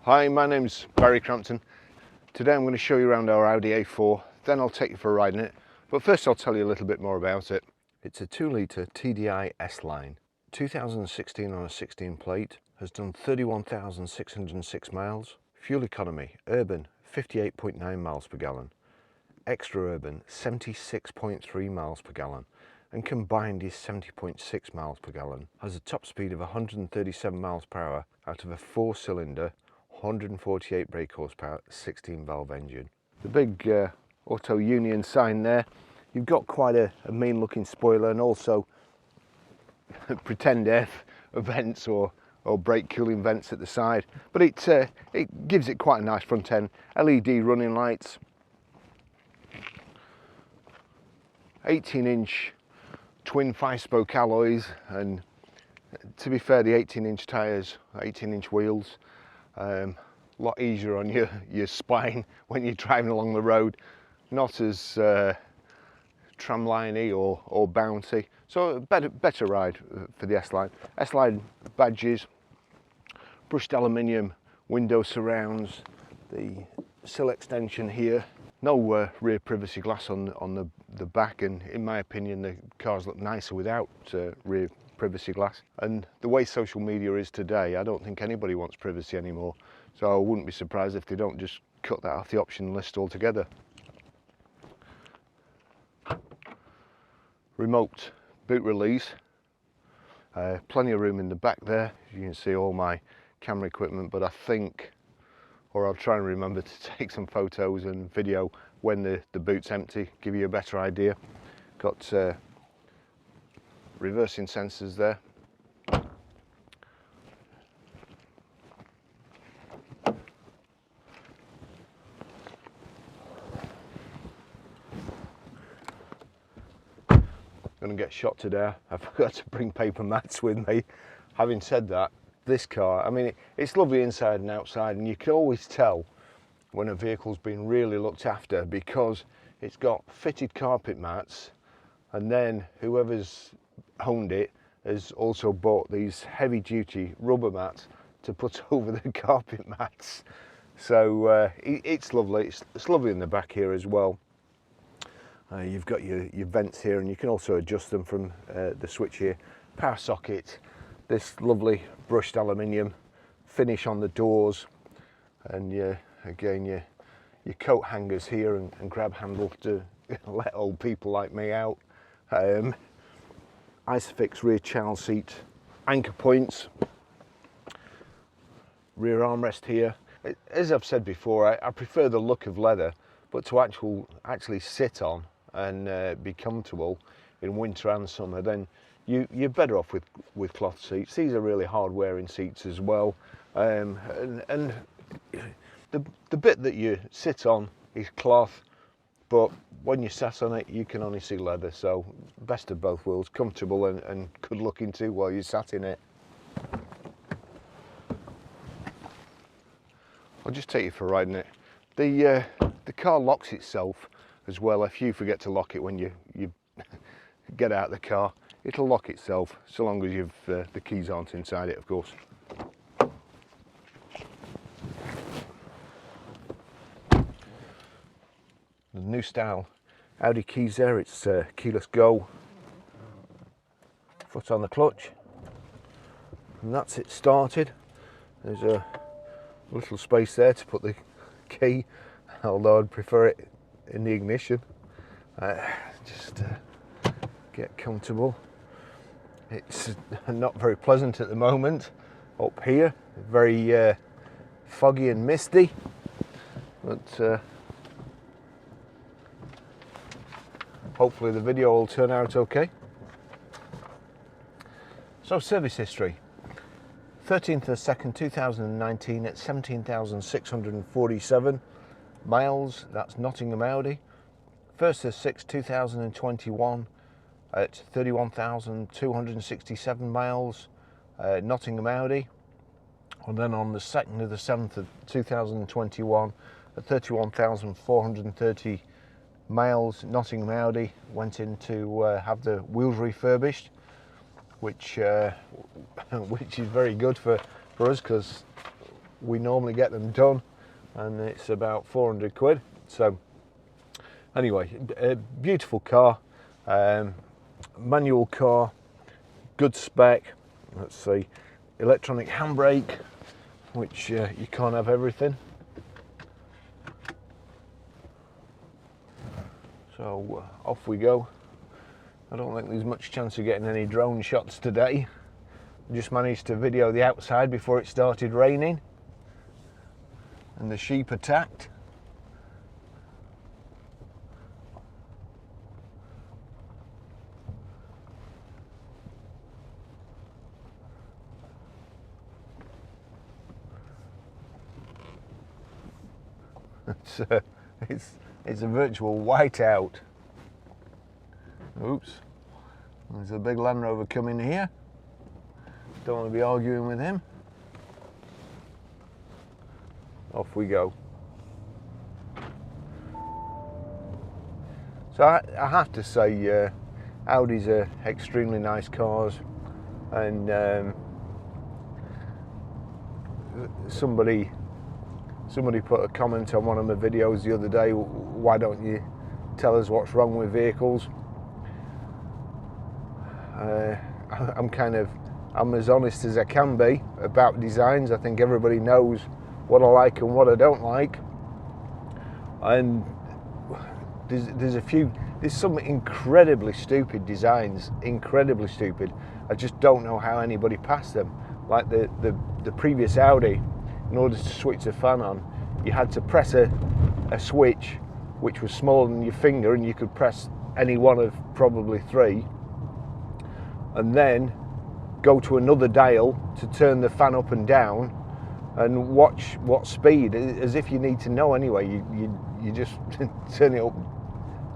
Hi, my name's Barry Crampton. Today I'm going to show you around our Audi A4, then I'll take you for a ride in it. But first I'll tell you a little bit more about it. It's a 2-litre TDI S-Line, 2016 on a 16 plate, has done 31,606 miles. Fuel economy, urban 58.9 miles per gallon, extra urban 76.3 miles per gallon, and combined is 70.6 miles per gallon. Has a top speed of 137 miles per hour out of a 4-cylinder, 148 brake horsepower, 16 valve engine. The big Auto Union sign there. You've got quite a mean looking spoiler, and also pretend air vents or brake cooling vents at the side, but it gives it quite a nice front end. LED running lights, 18-inch twin 5-spoke alloys, and to be fair, the 18-inch tyres, 18-inch wheels, a lot easier on your spine when you're driving along the road, not as tramline-y or bouncy, so a better ride for the S-Line. S-Line badges, brushed aluminium window surrounds, the sill extension here, no rear privacy glass on the back, and in my opinion the cars look nicer without rear privacy glass. And the way social media is today, I don't think anybody wants privacy anymore, so I wouldn't be surprised if they don't just cut that off the option list altogether. Remote boot release, plenty of room in the back there. You can see all my camera equipment, but I think, or I'll try and remember to take some photos and video when the boot's empty, give you a better idea. Got reversing sensors there. Gonna get shot today. I forgot to bring paper mats with me. Having said that, this car, I mean, it's lovely inside and outside, and you can always tell when a vehicle's been really looked after because it's got fitted carpet mats, and then whoever's owned it has also bought these heavy duty rubber mats to put over the carpet mats. So it's lovely. It's lovely in the back here as well. You've got your vents here, and you can also adjust them from the switch here. Power socket, this lovely brushed aluminium finish on the doors, and again your coat hangers here and grab handle to let old people like me out. Isofix rear child seat, anchor points, rear armrest here. As I've said before, I prefer the look of leather, but to actually sit on and be comfortable in winter and summer, then you're better off with cloth seats. These are really hard wearing seats as well, and the bit that you sit on is cloth, but when you sat on it you can only see leather, so best of both worlds, comfortable and good looking too while you sat in it. I'll just take you for a ride in it. The car locks itself as well. If you forget to lock it when you get out of the car, it'll lock itself, so long as the keys aren't inside it, of course. The new style Audi keys there, it's keyless go, foot on the clutch, and that's it started. There's a little space there to put the key, although I'd prefer it in the ignition. Just get comfortable. It's not very pleasant at the moment up here, very foggy and misty, but hopefully the video will turn out okay. So service history, 13th of 2nd 2019 at 17,647 miles, that's Nottingham Audi. 1st of 6th 2021 at 31,267 miles, Nottingham Audi. And then on the 2nd of the 7th of 2021 at 31,430 miles, Nottingham Audi. Went in to have the wheels refurbished, which is very good for us, because we normally get them done, and it's about 400 quid. So anyway, a beautiful car, manual car, good spec. Let's see, electronic handbrake, which you can't have everything. So off we go. I don't think there's much chance of getting any drone shots today. Just managed to video the outside before it started raining and the sheep attacked. It's a virtual whiteout. Oops, there's a big Land Rover coming here. Don't want to be arguing with him. Off we go. So I have to say, Audis are extremely nice cars, and somebody put a comment on one of my videos the other day, why don't you tell us what's wrong with vehicles? I'm as honest as I can be about designs. I think everybody knows what I like and what I don't like, and there's some incredibly stupid designs, incredibly stupid. I just don't know how anybody passed them. Like the previous Audi, in order to switch the fan on, you had to press a switch which was smaller than your finger, and you could press any one of probably 3, and then go to another dial to turn the fan up and down and watch what speed, as if you need to know anyway. You just turn it up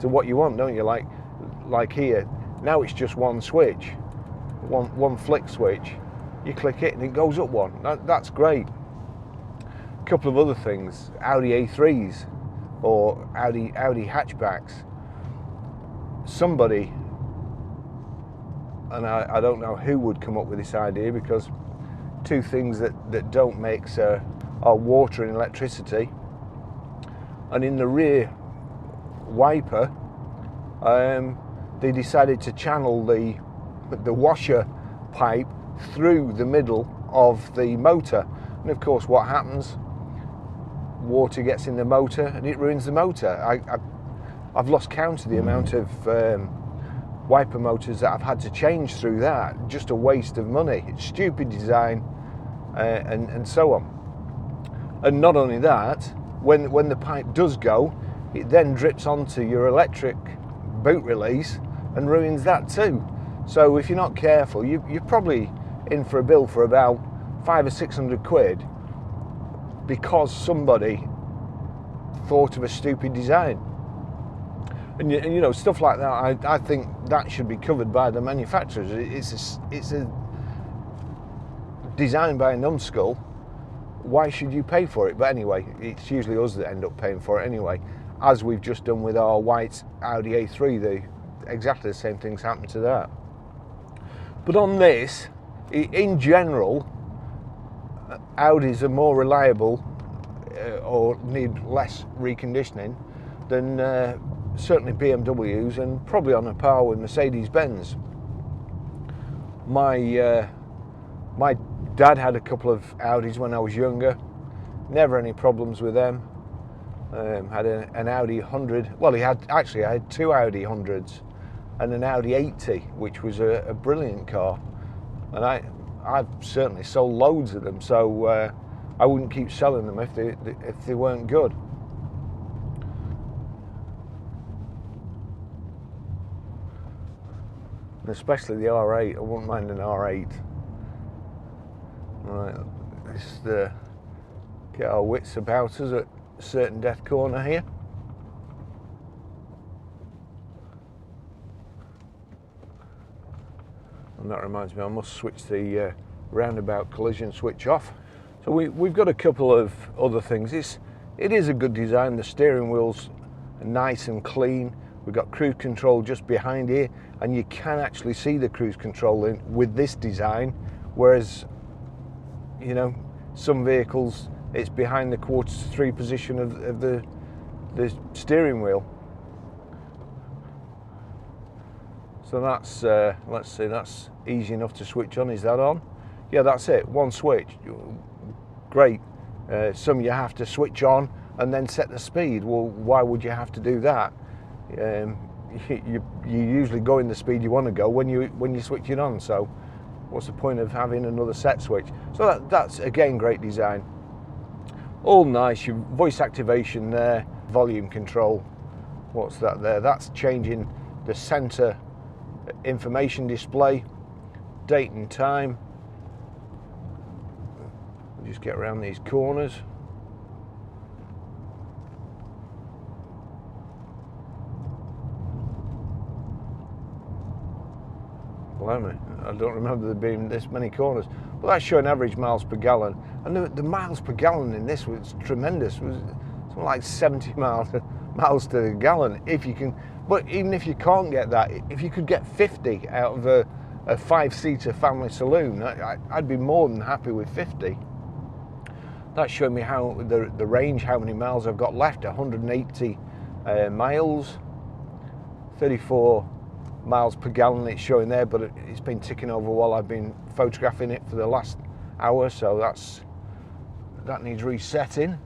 to what you want, don't you? Like here, now it's just one switch, one flick switch. You click it and it goes up one. That's great. A couple of other things, Audi A3s or Audi hatchbacks. Somebody, and I don't know who would come up with this idea, because two things that don't mix are water and electricity. And in the rear wiper, they decided to channel the washer pipe through the middle of the motor. And of course, what happens? Water gets in the motor and it ruins the motor. I've lost count of the amount of wiper motors that I've had to change through that. Just a waste of money. It's stupid design, and so on. And not only that, when the pipe does go, it then drips onto your electric boot release and ruins that too. So if you're not careful, you're probably in for a bill for about 500 or 600 quid because somebody thought of a stupid design. And you know, stuff like that, I think that should be covered by the manufacturers. It's a designed by a numbskull. Why should you pay for it? But anyway, it's usually us that end up paying for it anyway, as we've just done with our white Audi A3. Exactly the same things happened to that. But on this, in general, Audis are more reliable or need less reconditioning than certainly BMWs, and probably on a par with Mercedes-Benz. My dad had a couple of Audis when I was younger. Never any problems with them. Had an Audi 100. Well, I had two Audi 100s and an Audi 80, which was a brilliant car. And I've certainly sold loads of them, so I wouldn't keep selling them if they weren't good. And especially the R8. I wouldn't mind an R8. Right, let's get our wits about us at Certain Death Corner here. And that reminds me, I must switch the roundabout collision switch off. So we've got a couple of other things. It is a good design. The steering wheel's nice and clean. We've got cruise control just behind here, and you can actually see the cruise control with this design, whereas, you know, Some vehicles it's behind the 1/4 position of the steering wheel. So that's let's see, that's easy enough to switch on. Is that on? Yeah, that's it, one switch. Great. Some you have to switch on and then set the speed. Well, why would you have to do that? You usually go in the speed you want to go when you switch it on. So what's the point of having another set switch? So that's again great design. All nice. Your voice activation there, volume control. What's that there? That's changing the center information display, date and time. We'll just get around these corners. Blimey, I don't remember there being this many corners. But that's showing average miles per gallon. And the miles per gallon in this was tremendous. It was something like 70 miles to the gallon. If you can, but even if you can't get that, if you could get 50 out of a 5-seater family saloon, I'd be more than happy with 50. That's showing me how the range, how many miles I've got left. 180 miles, 34 miles per gallon it's showing there, but it's been ticking over while I've been photographing it for the last hour, so that needs resetting.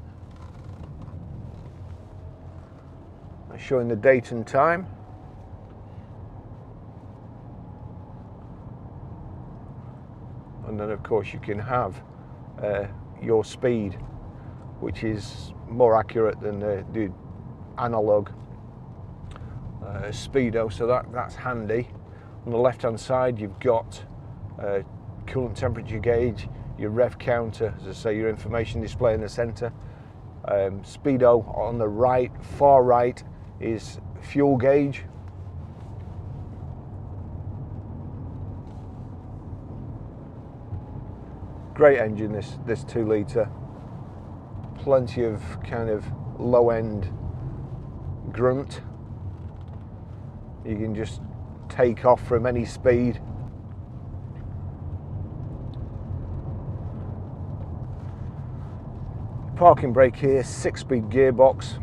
That's showing the date and time. And then of course you can have your speed, which is more accurate than the analog speedo, so that's handy. On the left hand side you've got coolant temperature gauge, your rev counter, as I say, your information display in the center. Speedo on the right, far right, is fuel gauge. Great engine, this 2 litre. Plenty of kind of low end grunt. You can just take off from any speed. Parking brake here, 6-speed gearbox.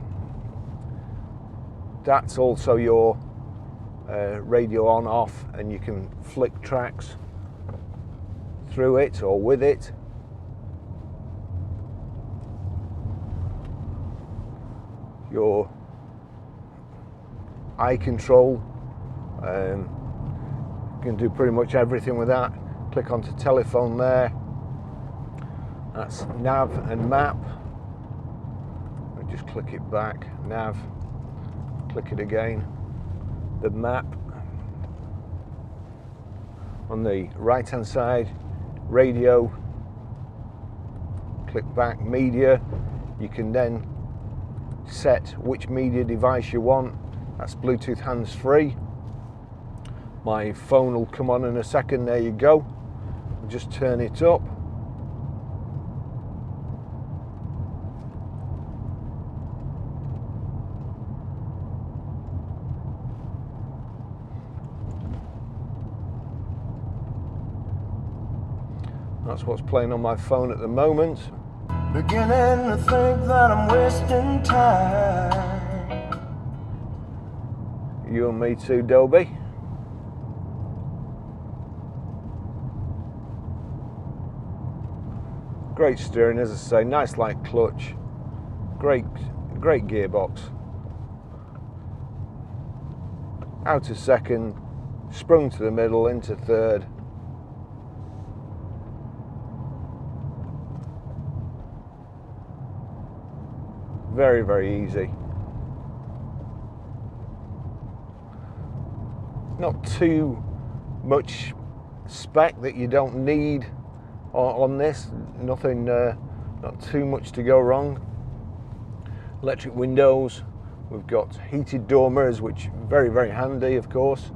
That's also your radio on off, and you can flick tracks through it or with it. Your eye control, you can do pretty much everything with that. Click onto telephone there. That's nav and map. I'll just click it back, nav, click it again, the map. On the right hand side, radio, click back, media. You can then set which media device you want. That's Bluetooth hands-free. My phone will come on in a second. There you go. Just turn it up. That's what's playing on my phone at the moment. Beginning to think that I'm wasting time. You and me too, Dobie. Great steering, as I say, nice light clutch. Great gearbox. Out of second, sprung to the middle, into third. Very, very easy. Not too much spec that you don't need on this. Nothing, not too much to go wrong. Electric windows. We've got heated door mirrors, which are very, very handy, of course.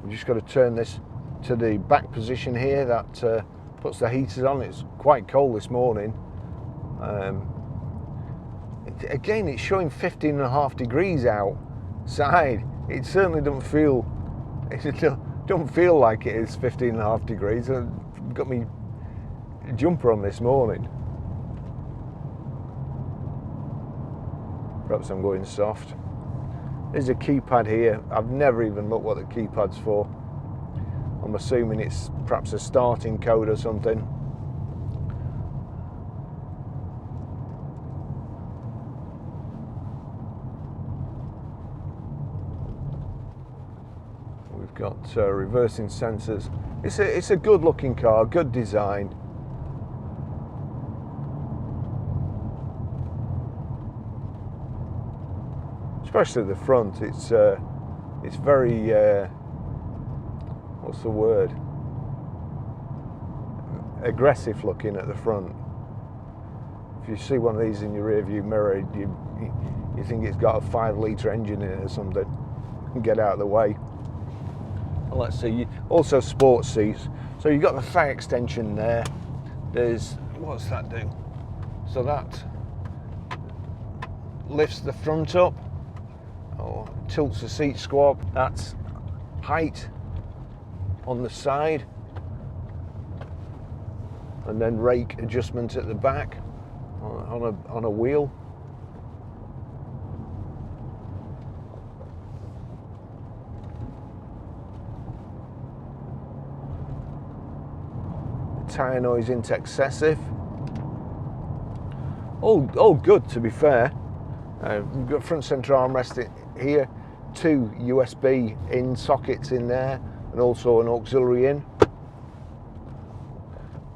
We've just got to turn this to the back position here. That puts the heaters on. It's quite cold this morning. Again, it's showing 15.5 degrees outside. It certainly don't feel like it is 15.5 degrees. It got me jumper on this morning. Perhaps I'm going soft. There's a keypad here. I've never even looked what the keypad's for. I'm assuming it's perhaps a starting code or something. We've got reversing sensors. It's a good looking car, good design. Especially the front, it's very, what's the word? Aggressive looking at the front. If you see one of these in your rear view mirror, you think it's got a 5-litre engine in it or something. Get out of the way. Well, let's see, also sports seats. So you've got the thigh extension there. There's, what's that do? So that lifts the front up, or tilts the seat squab. That's height on the side, and then rake adjustment at the back on a wheel. The tyre noise isn't excessive. All good, to be fair. We've got front centre armrest here, 2 USB in sockets in there, and also an auxiliary in.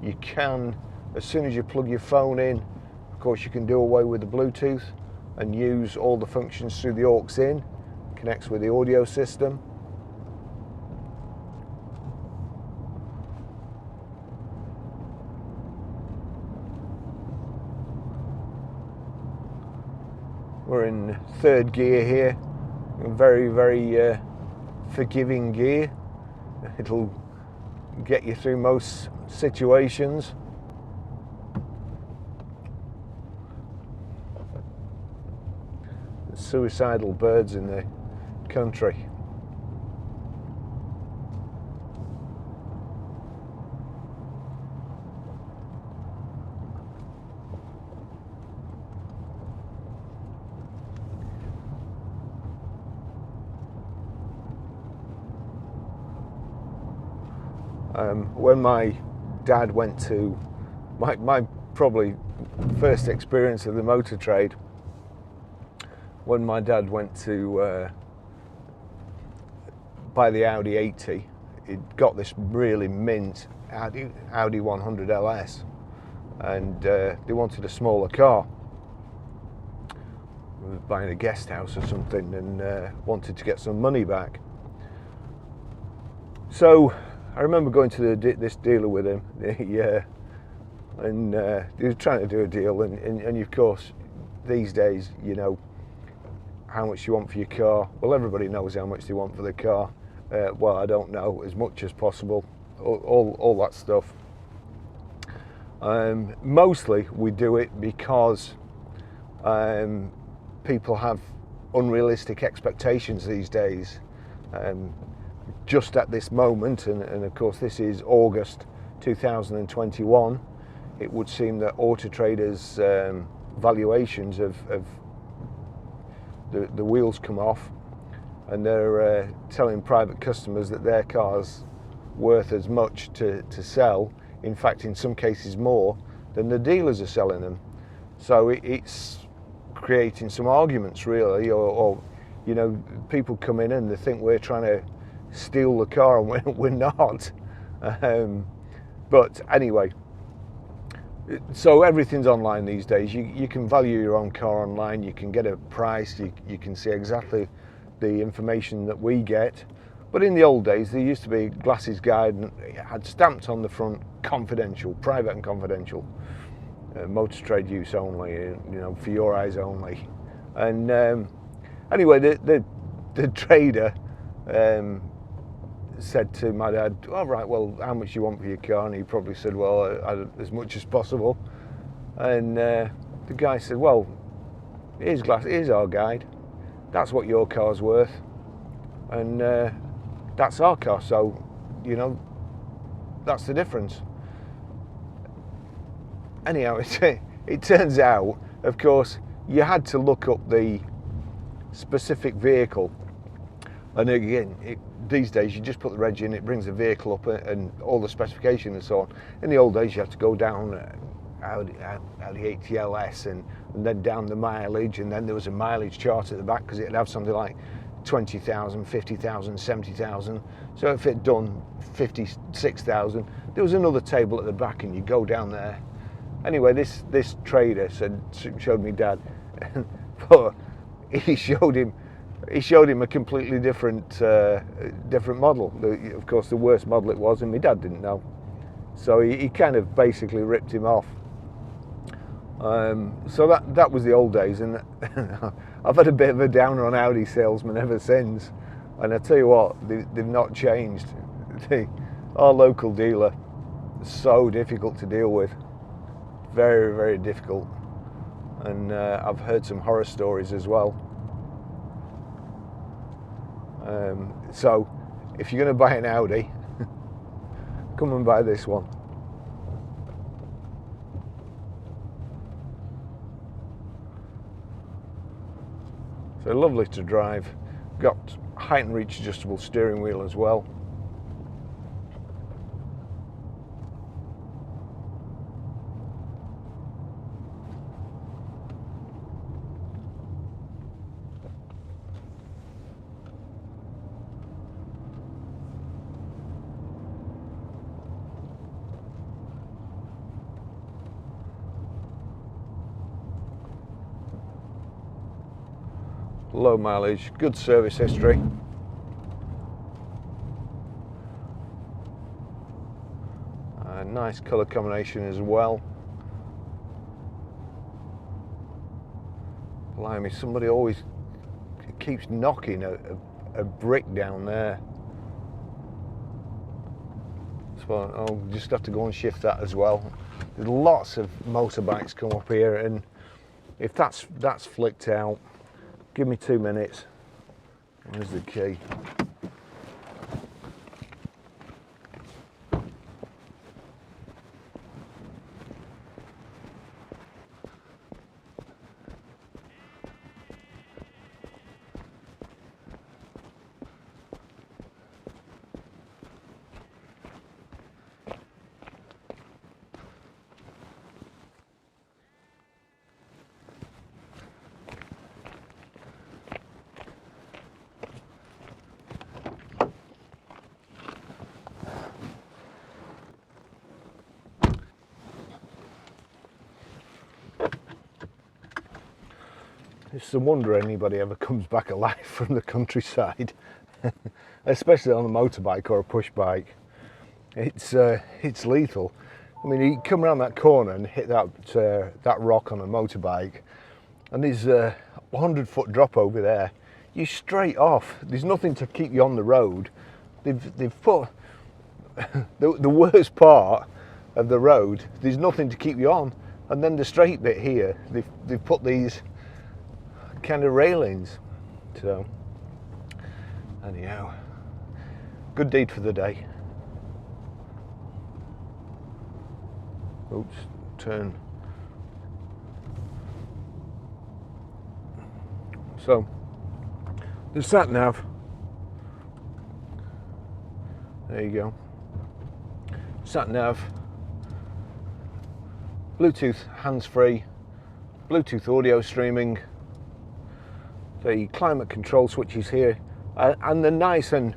You can, as soon as you plug your phone in, of course you can do away with the Bluetooth and use all the functions through the aux in. Connects with the audio system. We're in 3rd gear here, very, very forgiving gear. It'll get you through most situations. There's suicidal birds in the country. When my dad went to, my probably first experience of the motor trade, when my dad went to buy the Audi 80, he'd got this really mint Audi 100 LS, and they wanted a smaller car. We were buying a guest house or something, and wanted to get some money back. So I remember going to this dealer with him, and he was trying to do a deal, and of course, these days, you know, how much you want for your car. Well, everybody knows how much they want for their car. Well, I don't know, as much as possible, all that stuff. Mostly we do it because people have unrealistic expectations these days. Just at this moment, and of course this is August 2021, it would seem that Auto Trader's valuations of the wheels come off, and they're telling private customers that their car's worth as much to sell, in fact in some cases more, than the dealers are selling them. So it's creating some arguments really, or you know, people come in and they think we're trying to steal the car, and we're not. But anyway, so everything's online these days. You can value your own car online, you can get a price, you can see exactly the information that we get. But in the old days, there used to be a glasses guide, and it had stamped on the front, confidential, private and confidential, motor trade use only, you know, for your eyes only. And anyway, the trader said to my dad, all right, well, how much you want for your car? And he probably said, well, as much as possible. And the guy said, well, here's our guide. That's what your car's worth. And that's our car, so, you know, that's the difference. anyhow, it turns out, of course, you had to look up the specific vehicle, and again, these days you just put the reg in, it brings the vehicle up and all the specifications and so on. In the old days you had to go down Audi ATLS and then down the mileage, and then there was a mileage chart at the back because it'd have something like 20,000, 50,000, 70,000. So if it'd done 56,000, there was another table at the back, and you go down there. Anyway, this trader showed me Dad, but he showed him a completely different model. Of course, the worst model it was, and my Dad didn't know. So he kind of basically ripped him off. So that was the old days, and I've had a bit of a downer on Audi salesmen ever since. And I tell you what, they've not changed. Our local dealer is so difficult to deal with, very, very difficult. And I've heard some horror stories as well. So if you're going to buy an Audi, come and buy this one. So lovely to drive. Got height and reach adjustable steering wheel as well. Low mileage, good service history. Nice colour combination as well. Blimey, somebody always keeps knocking a brick down there. So I'll just have to go and shift that as well. There's lots of motorbikes come up here, and if that's flicked out, give me 2 minutes. Where's the key? It's a wonder anybody ever comes back alive from the countryside, especially on a motorbike or a push bike. It's lethal. I mean, you come around that corner and hit that rock on a motorbike, and there's a 100-foot drop over there. You're straight off. There's nothing to keep you on the road. They've put the worst part of the road. There's nothing to keep you on, and then the straight bit here, they've put these kind of railings. So anyhow, good deed for the day. Oops, turn. So the sat nav, there you go. Sat nav, Bluetooth hands-free, Bluetooth audio streaming, the climate control switches here, and they're nice and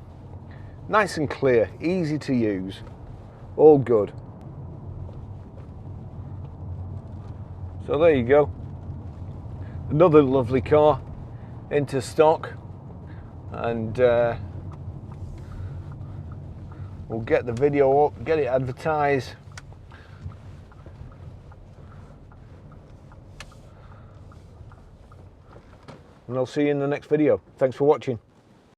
clear, easy to use, all good. So there you go, another lovely car into stock, and we'll get the video up, get it advertised. And I'll see you in the next video. Thanks for watching.